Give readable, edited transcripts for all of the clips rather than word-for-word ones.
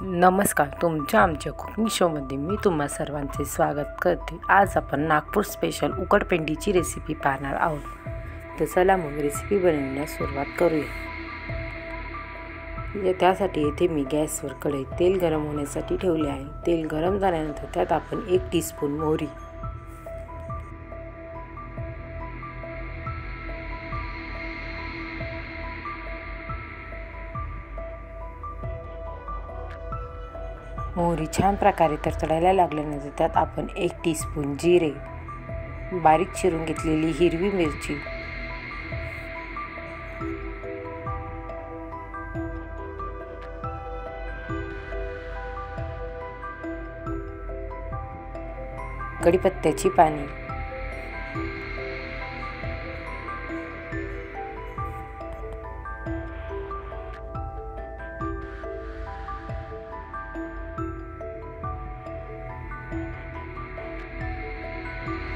नमस्कार. तुमच्या आमच्या कुकिंग शोमध्ये मी तुम्हा सर्वांचे स्वागत करते. आज आपण नागपूर स्पेशल उकडपेंडीची रेसिपी पाहणार आहोत. तर चला मग रेसिपी बनवण्यास सुरुवात करूया. त्यासाठी येथे मी गॅसवर कढईत तेल गरम होण्यासाठी ठेवले आहे. तेल गरम झाल्यानंतर त्यात आपण 1 टीस्पून मोहरी, मोहरी छान प्रकारे तडतडायला लागल्यानंतर त्यात आपण 1 टीस्पून जिरे, बारीक चिरून घेतलेली हिरवी मिरची, कढीपत्त्याची पाने,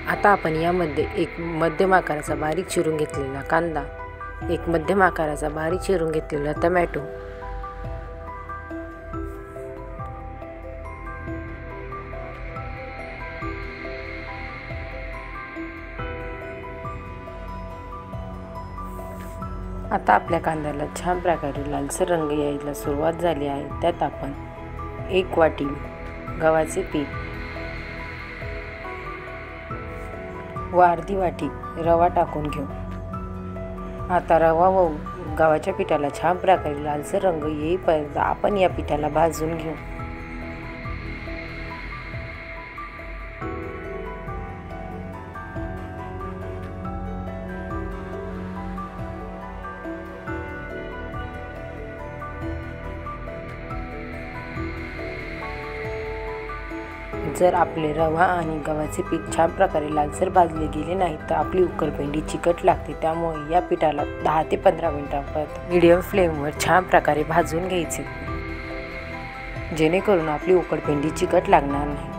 आता आपण यामध्ये एक मध्यम आकाराचा बारीक चिरून घेतलेला कांदा, एक मध्यम आकाराचा बारीक चिरून घेतलेला टोमॅटो, आता आपल्या कांद्याला छान प्रकारे लालसर रंग यायला सुरुवात झाली आहे. त्यात आपण 1 वाटी गव्हाचे पीठ व अर्धी वाटी रवा टाकून घेऊ. आता रवा व गव्हाच्या पिठाला छान प्रकारे लालसर रंग येईपर्यंत आपण या पिठाला भाजून घेऊ. जर आपले रवा आणि गव्हाचे पीठ छान प्रकारे लालसर भाजले गेले नाही तर आपली उकडपेंडी चिकट लागते. त्यामुळे या पिठाला 10 ते 15 मिनिटांपर्यंत मीडियम फ्लेमवर छान प्रकारे भाजून घ्यायचे, जेणेकरून आपली उकडपेंडी चिकट लागणार नाही.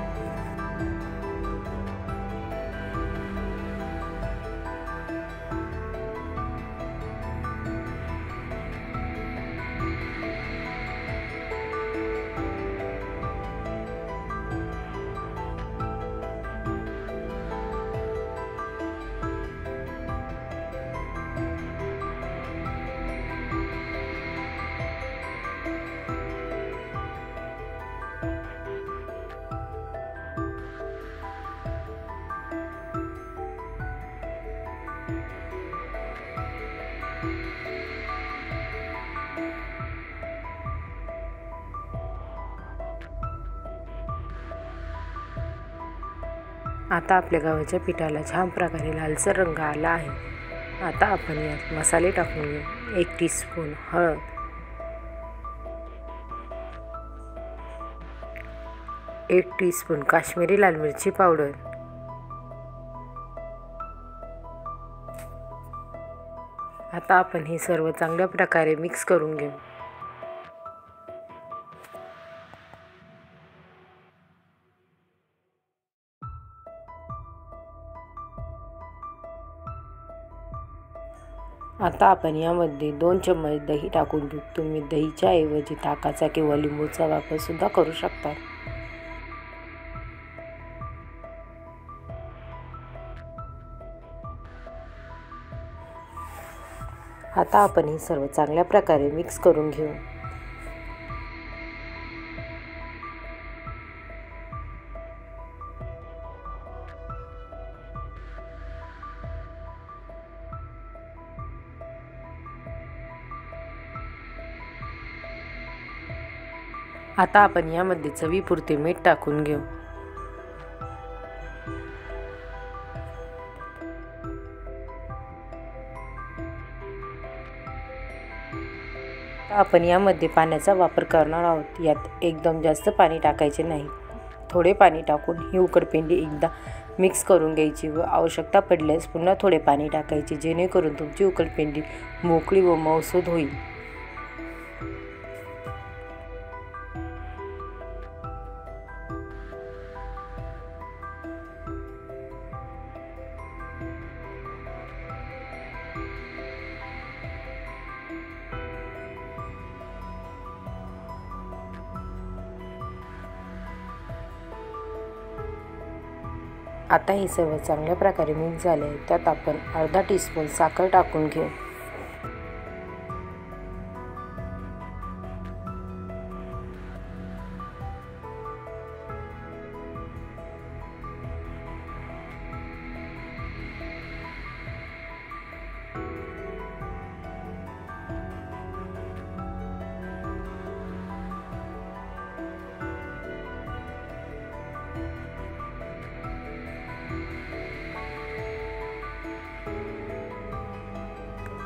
आता आपल्या गव्हाच्या पिठाला छान प्रकारे लालसर रंग आला आहे. आता आपण यात मसाले टाकून घेऊ. 1 टीस्पून हळद, 1 टीस्पून काश्मीरी लाल मिरची पावडर, आता आपण हे सर्व चांगल्या प्रकारे मिक्स करून घेऊ. आता आपण यामध्ये 2 चम्मच दही टाकून घेऊ. तुम्ही दहीच्या ऐवजी ताकाचा किंवा लिंबूचा वापर सुद्धा करू शकता. आता आपण हे सर्व चांगल्या प्रकारे मिक्स करून घेऊ. आता आपण यामध्ये चवीपुरते मीठ टाकून घेऊ. आपण यामध्ये पाण्याचा वापर करणार आहोत. यात एकदम जास्त पाणी टाकायचे नाही. थोडे पाणी टाकून ही उकडपेंडी एकदा मिक्स करून घ्यायची व आवश्यकता पडल्यास पुन्हा थोडे पाणी टाकायचे, जेणेकरून तुमची उकडपेंडी मोकळी व मऊसूद होईल. आता हे सर्व चांगल्या प्रकारे मिक्स झाले आहे. त्यात आपण अर्धा टीस्पून साखर टाकून घेऊ.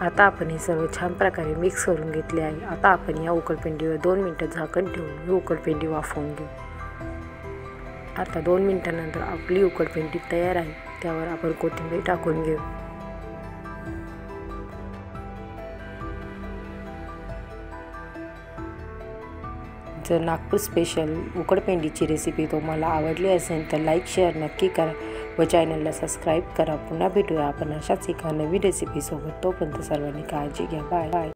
आता आपण हे सर्व छान प्रकारे मिक्स करून घेतले आहे. आता आपण या उकडपेंडीवर 2 मिनिटं झाकण ठेवून ही उकडपेंडी वाफवून घेऊ. आता 2 मिनिटांनंतर आपली उकडपेंडी तयार आहे. त्यावर आपण कोथिंबीर टाकून घेऊ. जर नागपूर स्पेशल उकडपेंडीची रेसिपी तुम्हाला आवडली असेल तर लाईक शेअर नक्की करा व चॅनलला सबस्क्राईब करा. पुन्हा भेटूया आपण अशाच एका नवीन रेसिपीसोबत. तोपर्यंत सर्वांनी काळजी घ्या. बाय.